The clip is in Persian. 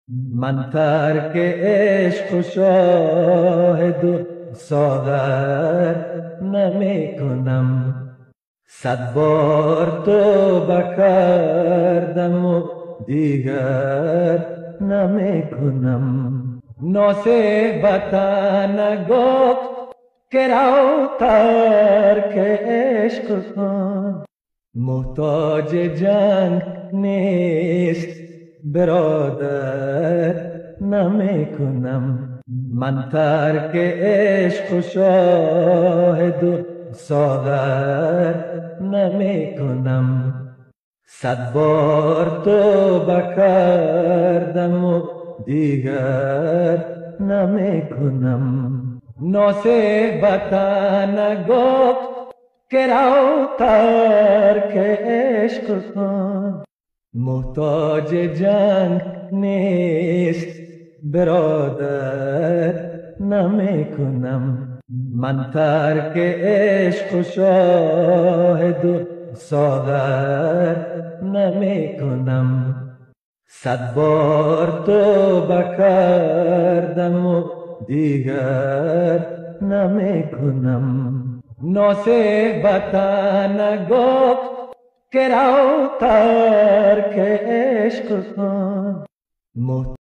من ترک عشق و شاهد و ساغر نمی کنم. 100 بار توبه کردم و دیگر نمی کنم. نصیبت نگفت که رو ترک عشق کن. محتاج جنگ نیست برادر نمی کنم. من ترک عشق و شاهد و ساغر نمی کنم. 100 بار توبه کردم و دیگر نمی کنم. نصیبت نگفت که رو ترک عشق کن. محتاج جنگ نیست برادر نمی کنم. من ترک عشق و شاهد و ساغر نمی کنم. 100 بار توبه کردم و دیگر نمی کنم. نصیبت نگفت که رو ترک عشق کن.